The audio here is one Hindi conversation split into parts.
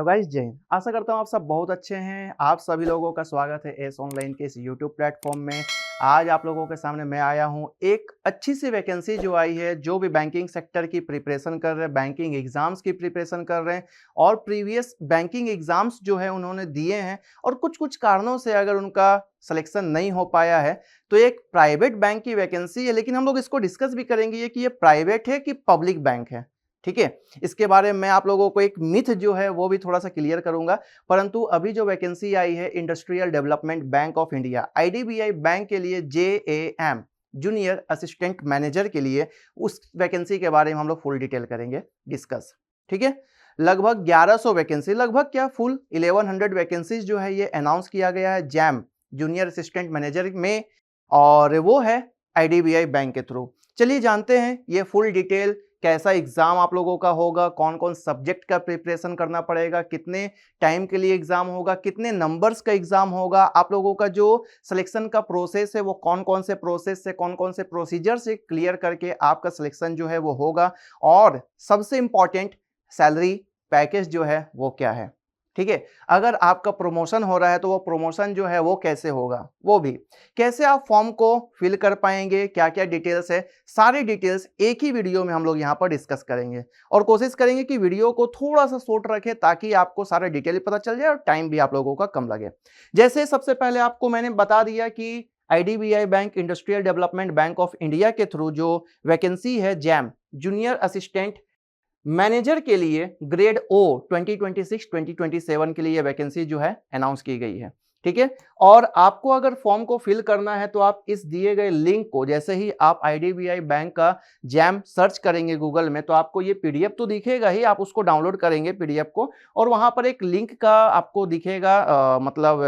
हेलो गाइस, जय हिंद। आशा करता हूँ आप सब बहुत अच्छे हैं। आप सभी लोगों का स्वागत है एस ऑनलाइन के इस यूट्यूब प्लेटफॉर्म में। आज आप लोगों के सामने मैं आया हूँ एक अच्छी सी वैकेंसी जो आई है, जो भी बैंकिंग सेक्टर की प्रिपरेशन कर रहे हैं, बैंकिंग एग्जाम्स की प्रिपरेशन कर रहे हैं और प्रीवियस बैंकिंग एग्जाम्स जो है उन्होंने दिए हैं और कुछ कुछ कारणों से अगर उनका सिलेक्शन नहीं हो पाया है तो एक प्राइवेट बैंक की वैकेंसी है। लेकिन हम लोग इसको डिस्कस भी करेंगे कि ये प्राइवेट है कि पब्लिक बैंक है, ठीक है। इसके बारे में आप लोगों को एक मिथ जो है वो भी थोड़ा सा क्लियर करूंगा। परंतु अभी जो वैकेंसी आई है industrial development bank of India IDBI bank के लिए जेएएम जूनियर असिस्टेंट मैनेजर के लिए, उस वैकेंसी के बारे में हम लोग फुल डिटेल करेंगे डिस्कस, ठीक है। लगभग 1100 वैकेंसी, लगभग क्या फुल 1100 वैकेंसीज जो है ये अनाउंस किया गया है जैम जूनियर असिस्टेंट मैनेजर में, और वो है आईडीबीआई बैंक के थ्रू। चलिए जानते हैं ये फुल डिटेल, कैसा एग्जाम आप लोगों का होगा, कौन कौन सब्जेक्ट का प्रिपरेशन करना पड़ेगा, कितने टाइम के लिए एग्जाम होगा, कितने नंबर्स का एग्जाम होगा, आप लोगों का जो सिलेक्शन का प्रोसेस है वो कौन कौन से प्रोसेस से, कौन कौन से प्रोसीजर से क्लियर करके आपका सिलेक्शन जो है वो होगा, और सबसे इंपॉर्टेंट सैलरी पैकेज जो है वो क्या है, ठीक है। अगर आपका प्रमोशन हो रहा है तो वो प्रमोशन जो है वो कैसे होगा, वो भी कैसे आप फॉर्म को फिल कर पाएंगे, क्या क्या डिटेल्स है, सारी डिटेल्स एक ही वीडियो में हम लोग यहाँ पर डिस्कस करेंगे। और कोशिश करेंगे कि वीडियो को थोड़ा सा शॉर्ट रखें ताकि आपको सारा डिटेल पता चल जाए और टाइम भी आप लोगों का कम लगे। जैसे सबसे पहले आपको मैंने बता दिया कि IDBI bank industrial development bank of India के थ्रू जो वैकेंसी है जैम जूनियर असिस्टेंट मैनेजर के लिए ग्रेड ओ 2026-2027 के लिए वैकेंसी जो है अनाउंस की गई है, ठीक है। और आपको अगर फॉर्म को फिल करना है तो आप इस दिए गए लिंक को, जैसे ही आप आईडीबीआई बैंक का जैम सर्च करेंगे गूगल में तो आपको ये पीडीएफ तो दिखेगा ही, आप उसको डाउनलोड करेंगे पीडीएफ को और वहां पर एक लिंक का आपको दिखेगा मतलब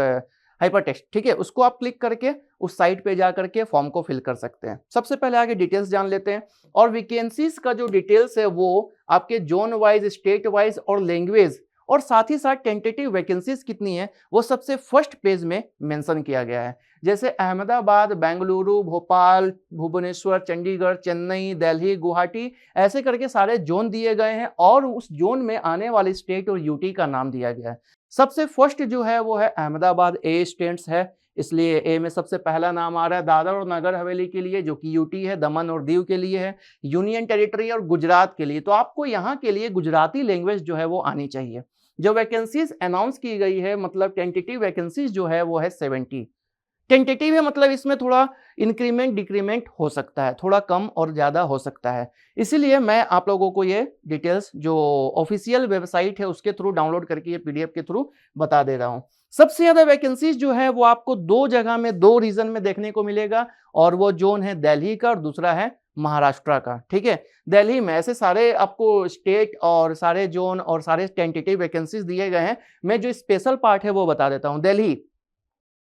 हाइपर टेक्स्ट, ठीक है। उसको आप क्लिक करके उस साइट पे जा करके फॉर्म को फिल कर सकते हैं। सबसे पहले आगे डिटेल्स जान लेते हैं और वैकेंसीज का जो डिटेल्स है वो आपके जोन वाइज, स्टेट वाइज और लैंग्वेज और साथ ही साथ टेंटेटिव वैकेंसीज कितनी है वो सबसे फर्स्ट पेज में मेंशन किया गया है। जैसे अहमदाबाद, बेंगलुरु, भोपाल, भुवनेश्वर, चंडीगढ़, चेन्नई, दिल्ली, गुवाहाटी, ऐसे करके सारे जोन दिए गए हैं और उस जोन में आने वाले स्टेट और यूटी का नाम दिया गया है। सबसे फर्स्ट जो है वो है अहमदाबाद, ए स्टेट्स है इसलिए ए में सबसे पहला नाम आ रहा है। दादर और नगर हवेली के लिए जो कि यूटी है, दमन और दीव के लिए है, यूनियन टेरिटरी और गुजरात के लिए। तो आपको यहाँ के लिए गुजराती लैंग्वेज जो है वो आनी चाहिए। जो वैकेंसीज अनाउंस की गई है मतलब टेंटेटिव वैकेंसीज जो है वो है 70। टेंटेटिव है मतलब इसमें थोड़ा इंक्रीमेंट डिक्रीमेंट हो सकता है, थोड़ा कम और ज़्यादा हो सकता है। इसीलिए मैं आप लोगों को ये डिटेल्स जो ऑफिशियल वेबसाइट है उसके थ्रू डाउनलोड करके ये पीडीएफ के थ्रू बता दे रहा हूँ। सबसे ज़्यादा वैकेंसीज जो है वो आपको दो जगह में, दो रीजन में देखने को मिलेगा और वो जोन है दिल्ली का और दूसरा है महाराष्ट्र का, ठीक है। दिल्ली में ऐसे सारे आपको स्टेट और सारे जोन और सारे टेंटेटिव वैकेंसीज दिए गए हैं। मैं जो स्पेशल पार्ट है वो बता देता हूँ। दिल्ली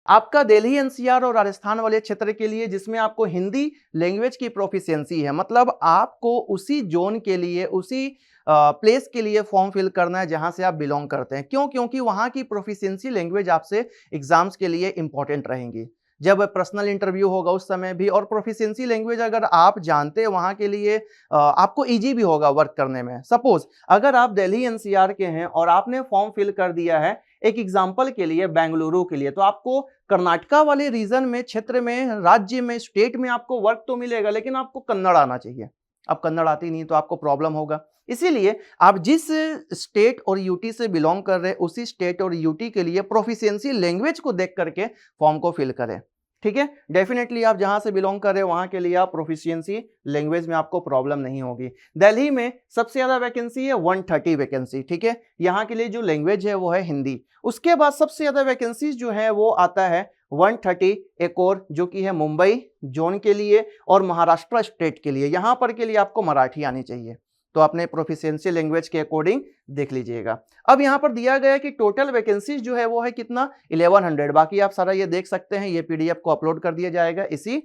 आपका दिल्ली एनसीआर और राजस्थान वाले क्षेत्र के लिए जिसमें आपको हिंदी लैंग्वेज की प्रोफिशिएंसी है, मतलब आपको उसी जोन के लिए, उसी प्लेस के लिए फॉर्म फिल करना है जहां से आप बिलोंग करते हैं। क्यों? क्योंकि वहां की प्रोफिशिएंसी लैंग्वेज आपसे एग्जाम्स के लिए इंपॉर्टेंट रहेंगी। जब पर्सनल इंटरव्यू होगा उस समय भी, और प्रोफिशिएंसी लैंग्वेज अगर आप जानते हैं वहां के लिए आपको इजी भी होगा वर्क करने में। सपोज अगर आप दिल्ली एनसीआर के हैं और आपने फॉर्म फिल कर दिया है एक एग्जाम्पल के लिए बेंगलुरु के लिए, तो आपको कर्नाटका वाले रीजन में, क्षेत्र में, राज्य में, स्टेट में आपको वर्क तो मिलेगा लेकिन आपको कन्नड़ आना चाहिए। अब कन्नड़ आती नहीं तो आपको प्रॉब्लम होगा। इसीलिए आप जिस स्टेट और यूटी से बिलोंग कर रहे हैं उसी स्टेट और यूटी के लिए प्रोफिशिएंसी लैंग्वेज को देख करके फॉर्म को फिल करें, ठीक है। डेफिनेटली आप जहां से बिलोंग कर रहे हैं वहां के लिए आप प्रोफिशिएंसी लैंग्वेज में आपको प्रॉब्लम नहीं होगी। दिल्ली में सबसे ज्यादा वैकेंसी है 130 वैकेंसी, ठीक है। यहाँ के लिए जो लैंग्वेज है वो है हिंदी। उसके बाद सबसे ज्यादा वैकेंसीज जो है वो आता है 130 एक और जो कि है मुंबई जोन के लिए और महाराष्ट्र स्टेट के लिए। यहाँ पर के लिए आपको मराठी आनी चाहिए, तो अपने प्रोफिशिएंसी लैंग्वेज के अकॉर्डिंग देख लीजिएगा। अब यहाँ पर दिया गया है कि टोटल वैकेंसीज जो है वो है कितना 1100। बाकी आप सारा ये देख सकते हैं, ये पीडीएफ को अपलोड कर दिया जाएगा इसी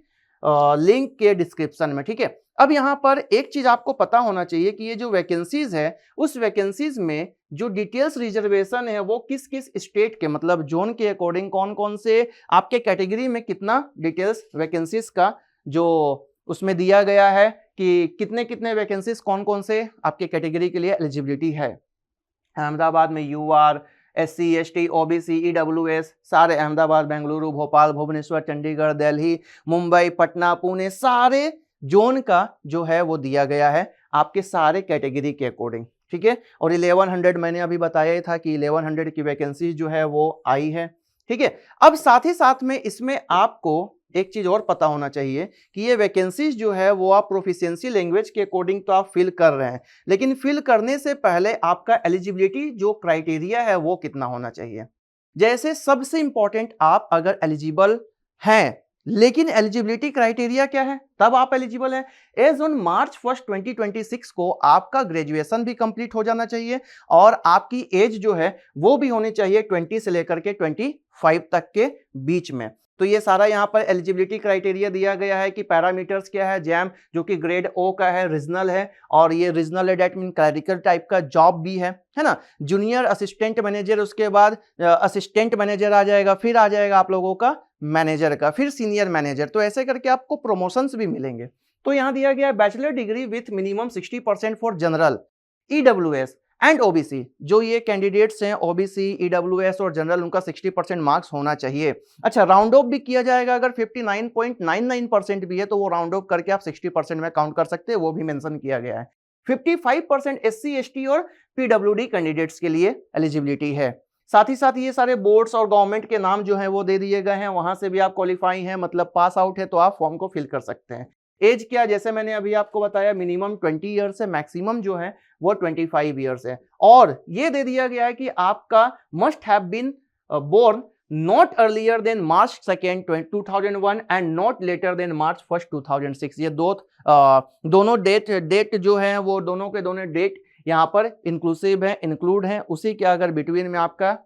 लिंक के डिस्क्रिप्शन में, ठीक है। अब यहाँ पर एक चीज आपको पता होना चाहिए कि ये जो वैकेंसीज है उस वैकेंसीज में जो डिटेल्स रिजर्वेशन है वो किस किस स्टेट के, मतलब जोन के अकॉर्डिंग कौन कौन से आपके कैटेगरी में कितना डिटेल्स वैकेंसीज का जो उसमें दिया गया है कि कितने कितने वैकेंसीज कौन कौन से आपके कैटेगरी के लिए एलिजिबिलिटी है। अहमदाबाद में यूआर, SC, ST, OBC, EWS सारे अहमदाबाद, बेंगलुरु, भोपाल, भुवनेश्वर, चंडीगढ़, दिल्ली, मुंबई, पटना, पुणे सारे जोन का जो है वो दिया गया है आपके सारे कैटेगरी के अकॉर्डिंग, ठीक है। और 1100 मैंने अभी बताया ही था कि 1100 की वैकेंसी जो है वो आई है, ठीक है। अब साथ ही साथ में इसमें आपको एक चीज और पता होना चाहिए कि ये वैकेंसीज जो है वो आप प्रोफिशिएंसी लैंग्वेज के अकॉर्डिंग तो आप फिल कर रहे हैं, लेकिन फिल करने से पहले आपका एलिजिबिलिटी जो क्राइटेरिया है वो कितना होना चाहिए। जैसे सबसे इंपॉर्टेंट, आप अगर एलिजिबल हैं लेकिन एलिजिबिलिटी क्राइटेरिया क्या है तब आप एलिजिबल हैं। एज ऑन March 1, 2026 को आपका ग्रेजुएशन भी कंप्लीट हो जाना चाहिए और आपकी एज जो है वो भी होनी चाहिए 20 से लेकर के 25 तक के बीच में। तो ये सारा यहाँ पर एलिजिबिलिटी क्राइटेरिया दिया गया है कि पैरामीटर्स क्या है, जैम जो कि ग्रेड ओ का है, रीजनल है, और ये रीजनल है डेट मीन क्लरिकल टाइप का जॉब भी है ना। जूनियर असिस्टेंट मैनेजर, उसके बाद असिस्टेंट मैनेजर आ जाएगा, फिर आ जाएगा आप लोगों का मैनेजर का, फिर सीनियर मैनेजर, तो ऐसे करके आपको प्रमोशंस भी मिलेंगे। तो यहाँ दिया गया है bachelor degree with minimum 60% for general, EWS and OBC। जो ये कैंडिडेट्स हैं OBC, EWS और जनरल, उनका 60% मार्क्स होना चाहिए। अच्छा, राउंड ऑफ भी किया जाएगा, अगर 59.99% भी है तो वो राउंड ऑफ करके आप 60% में काउंट कर सकते हैं, वो भी मेंशन किया गया है। 55% SC, ST और PWD कैंडिडेट्स के लिए एलिजिबिलिटी है। साथ ही साथ ये सारे बोर्ड्स और गवर्नमेंट के नाम जो है वो दे दिए गए हैं, वहां से भी आप क्वालिफाई हैं, मतलब पास आउट है तो आप फॉर्म को फिल कर सकते हैं। एज क्या, जैसे मैंने अभी आपको बताया, मिनिमम 20 ईयर्स है, मैक्सिमम जो है वो 25 ईयर्स है। और ये दे दिया गया है कि आपका must have been born not earlier than March 2, 2001 and not later than March 1, 2006। ये दोनों डेट जो है वो दोनों के दोनों डेट यहाँ पर इंक्लूसिव है, इंक्लूड है। उसी के अगर बिटवीन में आपका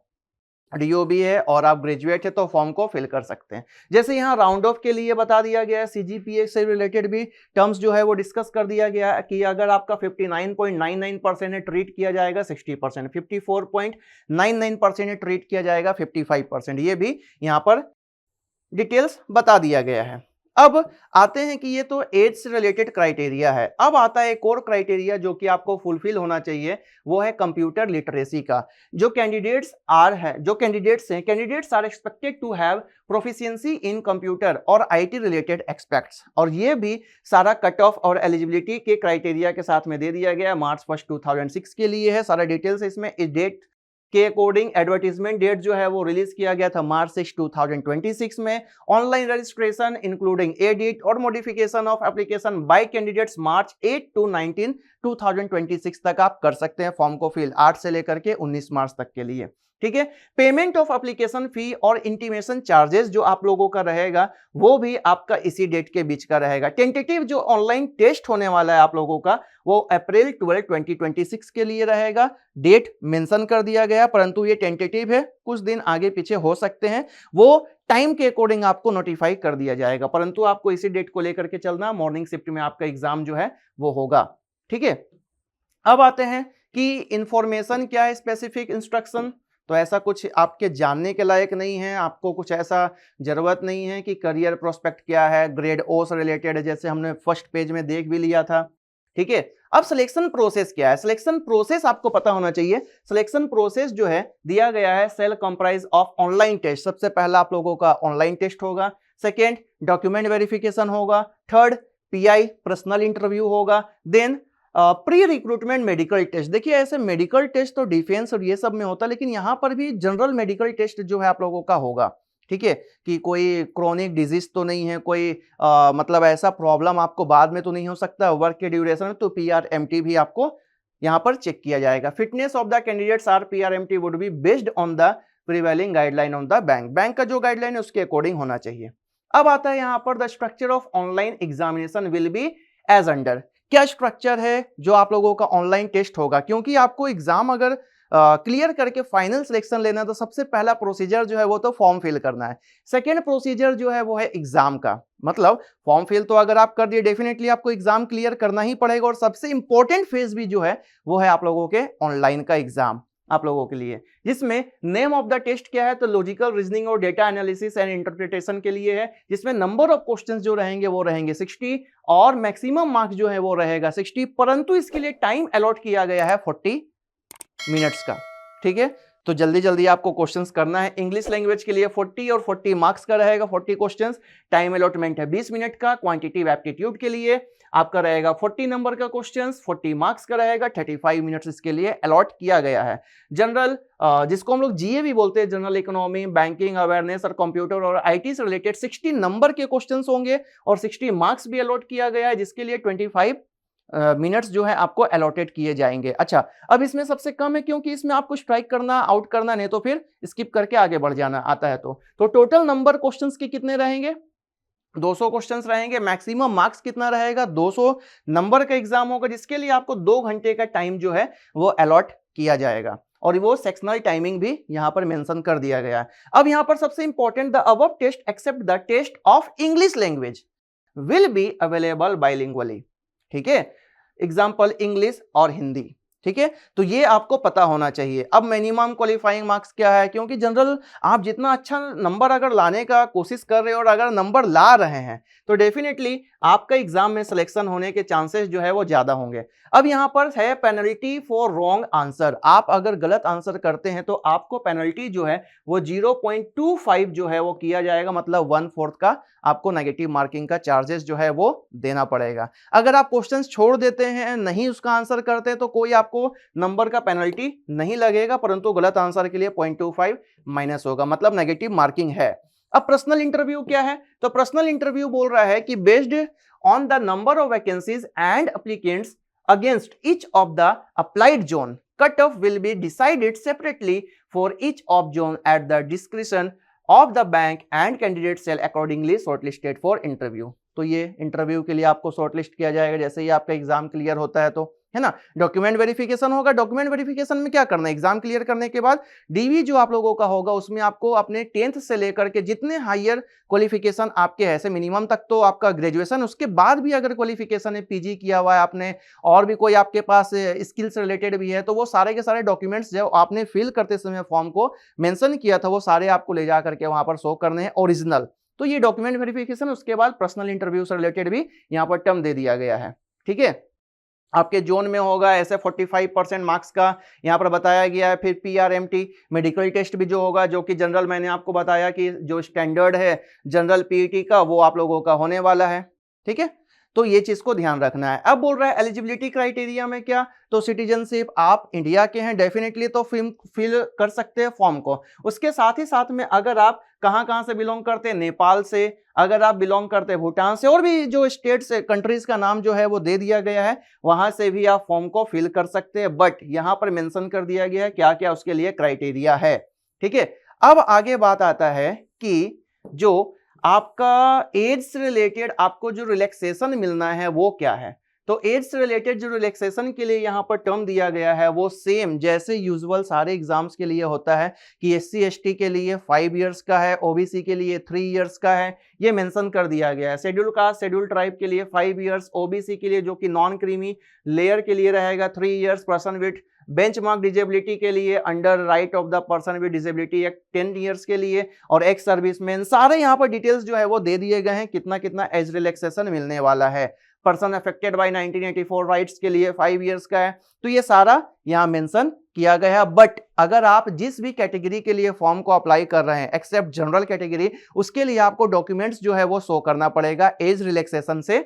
DOB है और आप ग्रेजुएट है तो फॉर्म को फिल कर सकते हैं। जैसे यहाँ राउंड ऑफ के लिए बता दिया गया है, CGPA से रिलेटेड भी टर्म्स जो है वो डिस्कस कर दिया गया है कि अगर आपका 59.99% है ट्रीट किया जाएगा 60%, 54.99% है ट्रीट किया जाएगा 55%। ये भी यहाँ पर डिटेल्स बता दिया गया है। अब आते हैं कि ये तो एज से रिलेटेड क्राइटेरिया है। अब आता है एक और क्राइटेरिया जो कि आपको फुलफिल होना चाहिए, वो है कंप्यूटर लिटरेसी का। जो कैंडिडेट्स हैं, candidates are expected to have proficiency in computer और IT रिलेटेड एक्सपेक्ट्स, और ये भी सारा कट ऑफ और एलिजिबिलिटी के क्राइटेरिया के साथ में दे दिया गया। March 1, 2006 के लिए है, सारा डिटेल्स इसमें। इस डेट के अकॉर्डिंग एडवर्टीजमेंट डेट जो है वो रिलीज किया गया था March 6, 2026 में। ऑनलाइन रजिस्ट्रेशन इंक्लूडिंग एडिट और modification of application by candidates March 8 to 19, 2026 तक आप कर सकते हैं फॉर्म को फिल, 8 से लेकर के 19 मार्च तक के लिए, ठीक है। पेमेंट ऑफ एप्लीकेशन फी और इंटीमेशन चार्जेस जो आप लोगों का रहेगा वो भी आपका इसी डेट के बीच का रहेगा। टेंटेटिव जो ऑनलाइन टेस्ट होने वाला है आप लोगों का वो April 12, 2026 के लिए रहेगा। डेट मेंशन कर दिया गया, परंतु ये टेंटेटिव है, कुछ दिन आगे पीछे हो सकते हैं, वो टाइम के अकॉर्डिंग आपको नोटिफाई कर दिया जाएगा, परंतु आपको इसी डेट को लेकर के चलना। मॉर्निंग शिफ्ट में आपका एग्जाम जो है वो होगा, ठीक है। अब आते हैं कि इंफॉर्मेशन क्या है, स्पेसिफिक इंस्ट्रक्शन, तो ऐसा कुछ आपके जानने के लायक नहीं है, आपको कुछ ऐसा जरूरत नहीं है कि करियर प्रोस्पेक्ट क्या है, ग्रेड ओ से रिलेटेड है, जैसे हमने फर्स्ट पेज में देख भी लिया था, ठीक है। अब सिलेक्शन प्रोसेस क्या है, सिलेक्शन प्रोसेस आपको पता होना चाहिए। सिलेक्शन प्रोसेस जो है दिया गया है, shall comprise of online test. सबसे पहला आप लोगों का ऑनलाइन टेस्ट होगा, सेकेंड डॉक्यूमेंट वेरिफिकेशन होगा, थर्ड PI पर्सनल इंटरव्यू होगा, then pre recruitment medical test. देखिए ऐसे मेडिकल टेस्ट तो डिफेंस और ये सब में होता है, लेकिन यहाँ पर भी जनरल मेडिकल टेस्ट जो है आप लोगों का होगा, ठीक है, कि कोई क्रोनिक डिजीज तो नहीं है, कोई मतलब ऐसा प्रॉब्लम आपको बाद में तो नहीं हो सकता वर्क के ड्यूरेशन में, तो PRMT भी आपको यहाँ पर चेक किया जाएगा। Fitness of the candidates are PRMT would be based on the prevailing guideline on the bank का जो गाइडलाइन है उसके अकॉर्डिंग होना चाहिए। अब आता है यहाँ पर the structure of online examination will be as under. क्या स्ट्रक्चर है जो आप लोगों का ऑनलाइन टेस्ट होगा, क्योंकि आपको एग्जाम अगर क्लियर करके फाइनल सिलेक्शन लेना है तो सबसे पहला प्रोसीजर जो है वो तो फॉर्म फिल करना है। सेकेंड प्रोसीजर जो है वो है एग्जाम का, मतलब फॉर्म फिल तो अगर आप कर दिए डेफिनेटली आपको एग्जाम क्लियर करना ही पड़ेगा, और सबसे इंपॉर्टेंट फेज भी जो है वो है आप लोगों के ऑनलाइन का एग्जाम आप लोगों के लिए, जिसमें नेम ऑफ द टेस्ट क्या है, तो लॉजिकल रीजनिंग और डेटा एनालिसिस एंड इंटरप्रिटेशन के लिए है, जिसमें नंबर ऑफ क्वेश्चंस जो रहेंगे वो रहेंगे 60 और मैक्सिमम मार्क्स जो है वो रहेगा 60, परंतु इसके लिए टाइम अलॉट किया गया है 45 मिनट्स का। ठीक है, तो जल्दी जल्दी आपको क्वेश्चंस करना है। इंग्लिश लैंग्वेज के लिए 40 और 40 मार्क्स का रहेगा 40 क्वेश्चंस। टाइम अलॉटमेंट है 20 मिनट का। क्वांटिटिव एप्टीट्यूड के लिए आपका रहेगा 40 नंबर का क्वेश्चंस, 40 मार्क्स का रहेगा, 35 मिनट्स इसके लिए अलॉट किया गया है। जनरल जिसको हम लोग जीए भी बोलते हैं, जनरल इकोनॉमी, बैंकिंग अवेयरनेस और कंप्यूटर और आईटी से रिलेटेड 60 नंबर के क्वेश्चंस होंगे और 60 मार्क्स भी अलॉट किया गया है, जिसके लिए 25 मिनट्स जो है आपको अलॉटेड किए जाएंगे। अच्छा, अब इसमें सबसे कम है क्योंकि इसमें आपको स्ट्राइक करना, आउट करना, नहीं तो फिर स्किप करके आगे बढ़ जाना आता है। तो टोटल नंबर क्वेश्चंस के कितने रहेंगे? 200 क्वेश्चंस रहेंगे। मैक्सिमम मार्क्स कितना रहेगा? 200 नंबर का एग्जाम होगा, जिसके लिए आपको 2 घंटे का टाइम जो है वो अलॉट किया जाएगा और वो सेक्शनल टाइमिंग भी यहां पर मेंशन कर दिया गया है। अब यहां पर सबसे important, the above test except the test of English language will be available bilingually. ठीक है, एग्जाम्पल इंग्लिश और हिंदी। ठीक है, तो ये आपको पता होना चाहिए। अब मिनिमम क्वालिफाइंग मार्क्स क्या है, क्योंकि जनरल आप जितना अच्छा नंबर अगर लाने का कोशिश कर रहे हो और अगर नंबर ला रहे हैं तो डेफिनेटली आपका एग्जाम में सिलेक्शन होने के चांसेस जो है वो ज्यादा होंगे। अब यहां पर है पेनल्टी फॉर रॉन्ग आंसर। आप अगर गलत आंसर करते हैं तो आपको पेनल्टी जो है वो 0.25 जो है वो किया जाएगा, मतलब 1/4 का आपको नेगेटिव मार्किंग का चार्जेस जो है वो देना पड़ेगा। अगर आप क्वेश्चन छोड़ देते हैं, नहीं उसका आंसर करते हैं, तो कोई आपको नंबर का पेनल्टी नहीं लगेगा, परंतु गलत आंसर के लिए 0.25 माइनस होगा, मतलब नेगेटिव मार्किंग है। अब पर्सनल इंटरव्यू क्या है? तो पर्सनल इंटरव्यू बोल रहा है कि based on the number of vacancies and applicants against each of the applied zone, cut off will be decided separately for each of zone at the discretion of the bank and candidate shall accordingly shortlisted for interview. तो ये इंटरव्यू के लिए आपको शॉर्टलिस्ट किया जाएगा जैसे ही आपका एग्जाम क्लियर होता है, तो है ना। डॉक्यूमेंट वेरिफिकेशन होगा। डॉक्यूमेंट वेरिफिकेशन में क्या करना है, एग्जाम क्लियर करने के बाद डीवी जो आप लोगों का होगा उसमें आपको अपने 10th से लेकर के जितने हायर क्वालिफिकेशन आपके है, ऐसे मिनिमम तक तो आपका ग्रेजुएशन, उसके बाद भी अगर क्वालिफिकेशन है, पीजी किया हुआ है आपने और भी कोई आपके पास स्किल्स रिलेटेड भी है, तो वो सारे के सारे डॉक्यूमेंट्स जो आपने फिल करते समय फॉर्म को मेंशन किया था वो सारे आपको ले जा करके वहां पर शो करने हैं ओरिजिनल। तो ये डॉक्यूमेंट वेरिफिकेशन, उसके बाद पर्सनल इंटरव्यू से रिलेटेड भी यहाँ पर टर्म दे दिया गया है। ठीक है, आपके जोन में होगा ऐसे 45% मार्क्स का यहाँ पर बताया गया है। फिर PRMT मेडिकल टेस्ट भी जो होगा, जो कि जनरल मैंने आपको बताया कि जो स्टैंडर्ड है जनरल PET का वो आप लोगों का होने वाला है। ठीक है, तो ये चीज को ध्यान रखना है। अब बोल रहा है एलिजिबिलिटी क्राइटेरिया में क्या, तो सिटीजनशिप, आप इंडिया के हैं डेफिनेटली तो फिल कर सकते हैं फॉर्म को। उसके साथ ही साथ में अगर आप कहां से बिलोंग करते हैं, नेपाल से, अगर आप बिलोंग करते हैं भूटान से, और भी जो स्टेट्स कंट्रीज का नाम जो है वो दे दिया गया है, वहां से भी आप फॉर्म को फिल कर सकते हैं। बट यहां पर मेंशन कर दिया गया है क्या क्या उसके लिए क्राइटेरिया है। ठीक है, अब आगे बात आता है कि जो आपका एज से रिलेटेड आपको जो रिलैक्सेशन मिलना है वो क्या है। तो एज से रिलेटेड जो रिलैक्सेशन के लिए यहाँ पर टर्म दिया गया है वो सेम जैसे यूजुअल सारे एग्जाम्स के लिए होता है कि SC/ST के लिए 5 इयर्स का है, OBC के लिए 3 इयर्स का है, ये मेंशन कर दिया गया है। शेड्यूल कास्ट, शेड्यूल ट्राइब के लिए 5 इयर्स, OBC के लिए जो कि नॉन क्रीमी लेयर के लिए रहेगा 3 years, person with benchmark disability के लिए under right of the person with disability act 10 years के लिए, और एक्स सर्विसमैन, सारे यहाँ पर डिटेल्स जो है वो दे दिए गए हैं कितना कितना एज रिलैक्सेशन मिलने वाला है। पर्सन अफेक्टेड बाय 1984 राइट्स के लिए 5 इयर्स का है। तो ये सारा यहाँ मेंशन किया गया है। बट अगर आप जिस भी कैटेगरी के लिए फॉर्म को अप्लाई कर रहे हैं एक्सेप्ट जनरल कैटेगरी, उसके लिए आपको डॉक्यूमेंट्स जो है वो शो करना पड़ेगा एज रिलैक्सेशन से,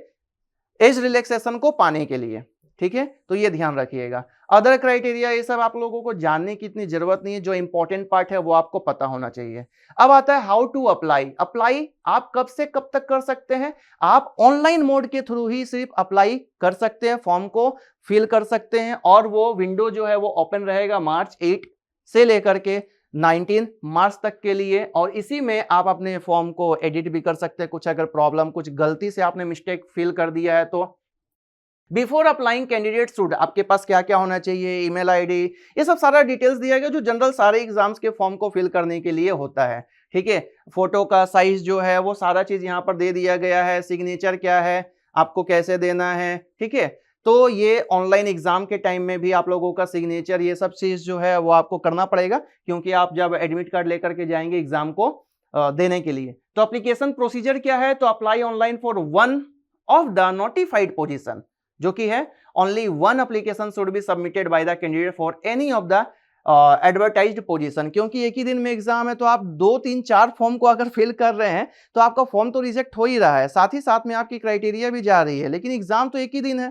एज रिलैक्सेशन को पाने के लिए। ठीक है, तो ये ध्यान रखिएगा। अदर क्राइटेरिया ये सब आप लोगों को जानने की इतनी जरूरत नहीं है, जो इंपॉर्टेंट पार्ट है वो आपको पता होना चाहिए। अब आता है हाउ टू अप्लाई। अप्लाई आप कब से कब तक कर सकते हैं, आप ऑनलाइन मोड के थ्रू ही सिर्फ अप्लाई कर सकते हैं, फॉर्म को फिल कर सकते हैं, और वो विंडो जो है वो ओपन रहेगा मार्च 8 से लेकर के 19 मार्च तक के लिए, और इसी में आप अपने फॉर्म को एडिट भी कर सकते हैं। कुछ अगर प्रॉब्लम, कुछ गलती से आपने मिस्टेक फिल कर दिया है तो बिफोर अप्लाइंग कैंडिडेट शुड आपके पास क्या क्या होना चाहिए, ईमेल आईडी, ये सब सारा डिटेल्स दिया गया जो जनरल सारे एग्जाम्स के फॉर्म को फिल करने के लिए होता है। ठीक है, फोटो का साइज जो है वो सारा चीज यहाँ पर दे दिया गया है, सिग्नेचर क्या है, आपको कैसे देना है। ठीक है, तो ये ऑनलाइन एग्जाम के टाइम में भी आप लोगों का सिग्नेचर ये सब चीज जो है वो आपको करना पड़ेगा, क्योंकि आप जब एडमिट कार्ड लेकर के जाएंगे एग्जाम को देने के लिए। तो एप्लीकेशन प्रोसीजर क्या है, तो apply online for one of the notified position, जो कि है only one application should be submitted by the candidate for any of the advertised position. क्योंकि एक ही दिन में एग्जाम है तो आप 2 3 4 फॉर्म को अगर फिल कर रहे हैं तो आपका फॉर्म तो रिजेक्ट हो ही रहा है, साथ ही साथ में आपकी क्राइटेरिया भी जा रही है, लेकिन एग्जाम तो एक ही दिन है।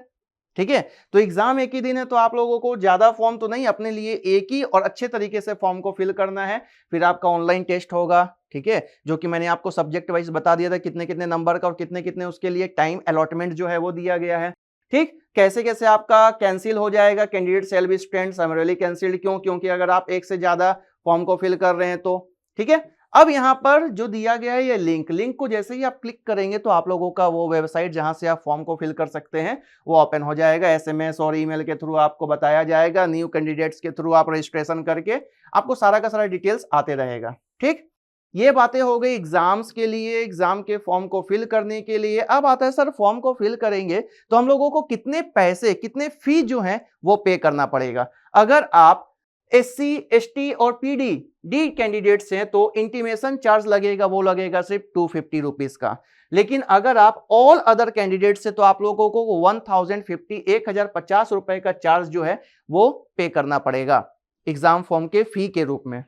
ठीक है, तो एग्जाम एक ही दिन है तो आप लोगों को ज्यादा फॉर्म तो नहीं, अपने लिए एक ही और अच्छे तरीके से फॉर्म को फिल करना है। फिर आपका ऑनलाइन टेस्ट होगा, ठीक है, जो कि मैंने आपको सब्जेक्ट वाइज बता दिया था कितने कितने नंबर का और कितने कितने उसके लिए टाइम अलॉटमेंट जो है वो दिया गया है। ठीक, कैसे कैसे आपका कैंसिल हो जाएगा, candidate cell B student समरली cancelled, क्यों? क्योंकि अगर आप एक से ज्यादा फॉर्म को फिल कर रहे हैं तो। ठीक है, अब यहाँ पर जो दिया गया है ये लिंक को जैसे ही आप क्लिक करेंगे तो आप लोगों का वो वेबसाइट जहां से आप फॉर्म को फिल कर सकते हैं वो ओपन हो जाएगा। एसएमएस और ईमेल के थ्रू आपको बताया जाएगा, न्यू कैंडिडेट्स के थ्रू आप रजिस्ट्रेशन करके आपको सारा का सारा डिटेल्स आते रहेगा। ठीक, ये बातें हो गई एग्जाम्स के लिए, एग्जाम के फॉर्म को फिल करने के लिए। अब आता है सर फॉर्म को फिल करेंगे तो हम लोगों को कितने पैसे, कितने फी जो है वो पे करना पड़ेगा। अगर आप एससी, एसटी और पीडी डी कैंडिडेट्स हैं तो इंटीमेशन चार्ज लगेगा, वो लगेगा सिर्फ 250 रुपीज का। लेकिन अगर आप ऑल अदर कैंडिडेट्स से तो आप लोगों को 1050 1050 रुपए का चार्ज जो है वो पे करना पड़ेगा एग्जाम फॉर्म के फी के रूप में,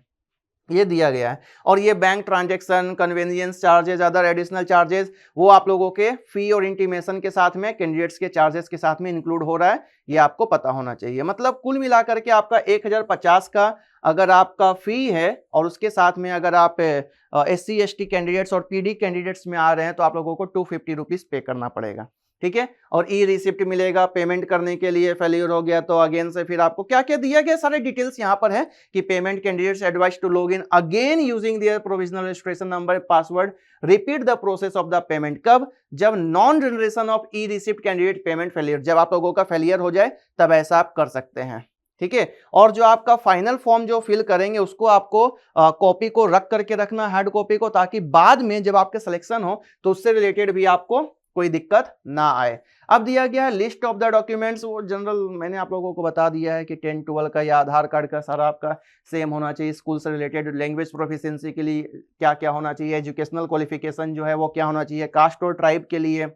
ये दिया गया है। और ये bank transaction, convenience charges, other additional charges वो आप लोगों के फी और इंटीमेशन के साथ में, कैंडिडेट्स के चार्जेस के साथ में इंक्लूड हो रहा है, ये आपको पता होना चाहिए। मतलब कुल मिलाकर के आपका 1050 का अगर आपका फी है और उसके साथ में अगर आप एससी एसटी कैंडिडेट्स और पीडी कैंडिडेट्स में आ रहे हैं तो आप लोगों को 250 रुपीज पे करना पड़ेगा। ठीक है, और ई रिसिप्ट मिलेगा पेमेंट करने के लिए। फेलियर हो गया तो अगेन से फिर आपको क्या क्या दिया गया सारे डिटेल्स यहाँ पर है कि payment candidates advise to log in again using their provisional registration number password, repeat the process of the payment. कब? जब non generation of e receipt candidate payment failure, जब आप लोगों का फेलियर हो जाए तब ऐसा आप कर सकते हैं। ठीक है, और जो आपका फाइनल फॉर्म जो फिल करेंगे उसको आपको कॉपी को रख करके रखना, हार्ड कॉपी को, ताकि बाद में जब आपके सिलेक्शन हो तो उससे रिलेटेड भी आपको कोई दिक्कत ना आए। अब दिया गया है लिस्ट ऑफ द डॉक्यूमेंट्स, वो जनरल मैंने आप लोगों को बता दिया है कि 10 12 का या आधार कार्ड का सारा आपका सेम होना चाहिए। स्कूल से रिलेटेड लैंग्वेज प्रोफिशिएंसी के लिए क्या क्या होना चाहिए, एजुकेशनल क्वालिफिकेशन जो है वो क्या होना चाहिए, कास्ट और ट्राइब के लिए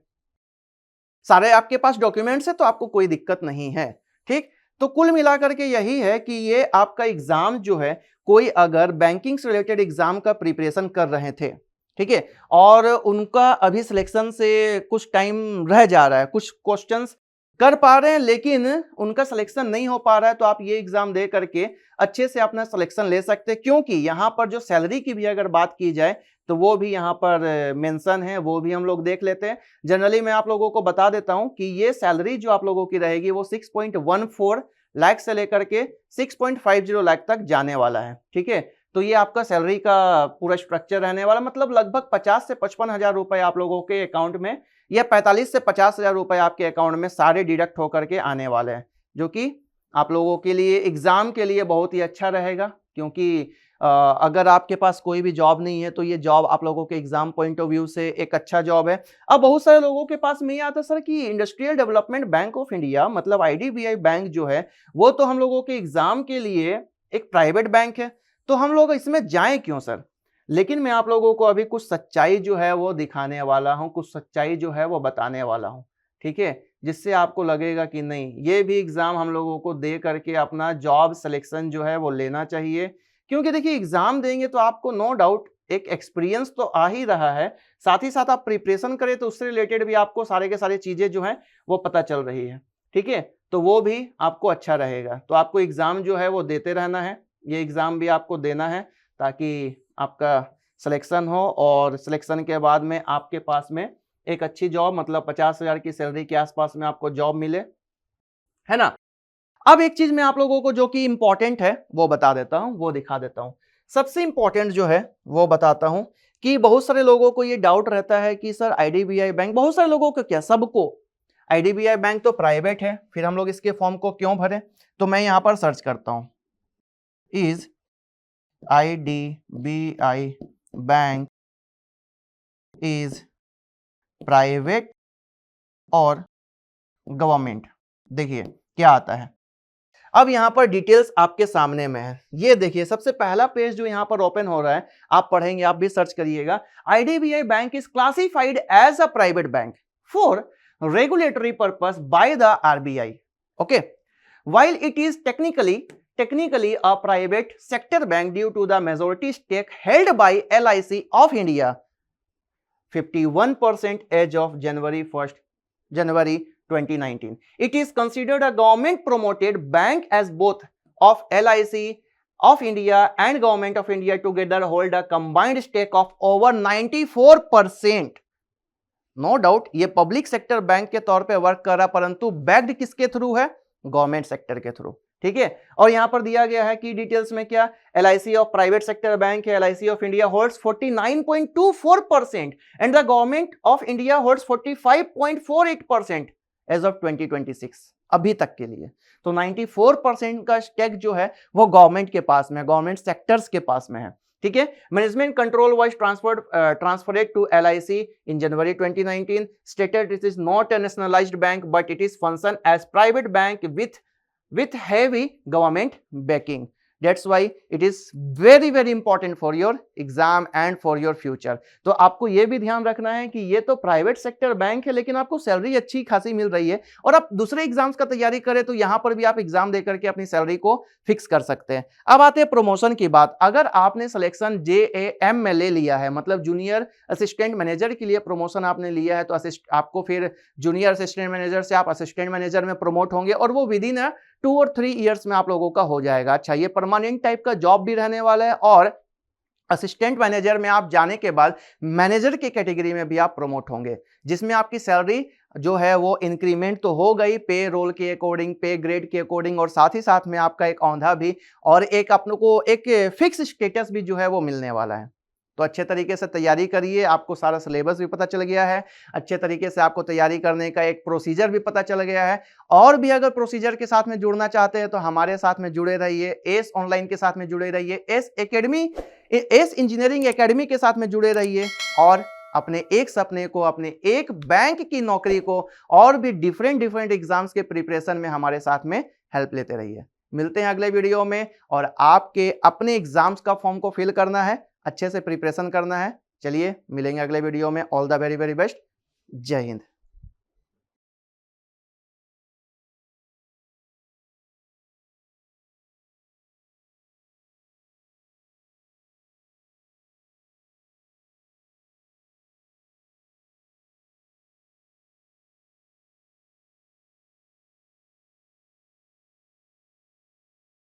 सारे आपके पास डॉक्यूमेंट्स है तो आपको कोई दिक्कत नहीं है। ठीक, तो कुल मिलाकर के यही है कि ये आपका एग्जाम जो है, कोई अगर बैंकिंग से रिलेटेड एग्जाम का प्रिपरेशन कर रहे थे, ठीक है, और उनका अभी सिलेक्शन से कुछ टाइम रह जा रहा है, कुछ क्वेश्चंस कर पा रहे हैं लेकिन उनका सिलेक्शन नहीं हो पा रहा है, तो आप ये एग्जाम दे करके अच्छे से अपना सिलेक्शन ले सकते हैं। क्योंकि यहाँ पर जो सैलरी की भी अगर बात की जाए तो वो भी यहाँ पर मेंशन है, वो भी हम लोग देख लेते हैं। जनरली मैं आप लोगों को बता देता हूँ कि ये सैलरी जो आप लोगों की रहेगी वो 6.14 लाख से लेकर के 6.50 लाख तक जाने वाला है। ठीक है, तो ये आपका सैलरी का पूरा स्ट्रक्चर रहने वाला, मतलब लगभग 50 से 55 हजार रुपए आप लोगों के अकाउंट में, या 45 से 50 हजार रुपए आपके अकाउंट में सारे डिडक्ट होकर के आने वाले हैं, जो कि आप लोगों के लिए एग्जाम के लिए बहुत ही अच्छा रहेगा। क्योंकि अगर आपके पास कोई भी जॉब नहीं है तो ये जॉब आप लोगों के एग्जाम पॉइंट ऑफ व्यू से एक अच्छा जॉब है। अब बहुत सारे लोगों के पास में ये आता है सर कि industrial development bank of India मतलब आईडीबीआई बैंक जो है वो तो हम लोगों के एग्जाम के लिए एक प्राइवेट बैंक है, तो हम लोग इसमें जाएं क्यों सर? लेकिन मैं आप लोगों को अभी कुछ सच्चाई जो है वो दिखाने वाला हूं, कुछ सच्चाई जो है वो बताने वाला हूं। ठीक है, जिससे आपको लगेगा कि नहीं, ये भी एग्जाम हम लोगों को दे करके अपना जॉब सिलेक्शन जो है वो लेना चाहिए। क्योंकि देखिए एग्जाम देंगे तो आपको नो डाउट एक एक्सपीरियंस तो आ ही रहा है, साथ ही साथ आप प्रिपरेशन करें तो उससे रिलेटेड भी आपको सारे के सारे चीजें जो है वो पता चल रही है। ठीक है, तो वो भी आपको अच्छा रहेगा। तो आपको एग्जाम जो है वो देते रहना है, ये एग्जाम भी आपको देना है ताकि आपका सिलेक्शन हो, और सिलेक्शन के बाद में आपके पास में एक अच्छी जॉब, मतलब 50 हजार की सैलरी के आसपास में आपको जॉब मिले, है ना। अब एक चीज मैं आप लोगों को जो कि इंपॉर्टेंट है वो बता देता हूं, वो दिखा देता हूं। सबसे इंपॉर्टेंट जो है वो बताता हूं कि बहुत सारे लोगों को ये डाउट रहता है कि सर आईडीबीआई बैंक, बहुत सारे लोगों को क्या, सबको, आईडीबीआई बैंक तो प्राइवेट है, फिर हम लोग इसके फॉर्म को क्यों भरें? तो मैं यहां पर सर्च करता हूं, is IDBI bank is private और गवर्नमेंट। देखिए क्या आता है। अब यहां पर डिटेल्स आपके सामने में है, ये देखिए सबसे पहला पेज जो यहां पर ओपन हो रहा है, आप पढ़ेंगे, आप भी सर्च करिएगा। IDBI bank is classified as a private bank for regulatory purpose by the RBI. Okay, while it is technically a private sector bank due to the majority stake held by LIC of India, 51% as of January 2019. It is considered a government promoted bank as both of LIC of India and Government of India together hold a combined stake of over 94%. No doubt ये पब्लिक सेक्टर बैंक के तौर पे वर्क कर रहा, परंतु बैक्ड किसके थ्रू है? गवर्नमेंट सेक्टर के थ्रू। ठीक है, और यहां पर दिया गया है कि डिटेल्स में क्या, LIC of private sector bank है, LIC of India holds 49.24% and the government of India holds 45.48% as of 2026 अभी तक के लिए। तो 94% का स्टेक जो है वो गवर्नमेंट के पास में, गवर्नमेंट सेक्टर्स के पास में है। ठीक है, management control was transferred to LIC in January 2019. Stated it is not a nationalized bank but it is function as private bank with heavy government backing. That's why it is very important for your exam and for your future. तो आपको ये भी ध्यान रखना है कि ये तो प्राइवेट सेक्टर बैंक है लेकिन आपको सैलरी अच्छी खासी मिल रही है, और आप दूसरे एग्जाम्स का तैयारी करें तो यहां पर भी आप एग्जाम दे करके अपनी सैलरी को फिक्स कर सकते हैं। अब आते हैं प्रमोशन की बात। अगर आपने सिलेक्शन JAM में ले लिया है, मतलब जूनियर असिस्टेंट मैनेजर के लिए प्रमोशन आपने लिया है, तो आपको फिर जूनियर असिस्टेंट मैनेजर से आप असिस्टेंट मैनेजर में प्रमोट होंगे और वो विद इन 2 और 3 ईयर्स में आप लोगों का हो जाएगा। अच्छा, ये परमानेंट टाइप का जॉब भी रहने वाला है और असिस्टेंट मैनेजर में आप जाने के बाद मैनेजर की कैटेगरी में भी आप प्रमोट होंगे, जिसमें आपकी सैलरी जो है वो इंक्रीमेंट तो हो गई पे रोल के अकॉर्डिंग, पे ग्रेड के अकॉर्डिंग, और साथ ही साथ में आपका एक औंधा भी और एक अपने को एक फिक्स स्टेटस भी जो है वो मिलने वाला है। तो अच्छे तरीके से तैयारी करिए, आपको सारा सिलेबस भी पता चल गया है, अच्छे तरीके से आपको तैयारी करने का एक प्रोसीजर भी पता चल गया है। और भी अगर प्रोसीजर के साथ में जुड़ना चाहते हैं तो हमारे साथ में जुड़े रहिए, एस ऑनलाइन के साथ में जुड़े रहिए, एस इंजीनियरिंग एकेडमी के साथ में जुड़े रहिए और अपने एक सपने को, अपने एक बैंक की नौकरी को और भी डिफरेंट एग्जाम्स के प्रिपरेशन में हमारे साथ में हेल्प लेते रहिए। मिलते हैं अगले वीडियो में, और आपके अपने एग्जाम्स का फॉर्म को फिल करना है, अच्छे से प्रिपरेशन करना है। चलिए मिलेंगे अगले वीडियो में। All the very best. जय हिंद।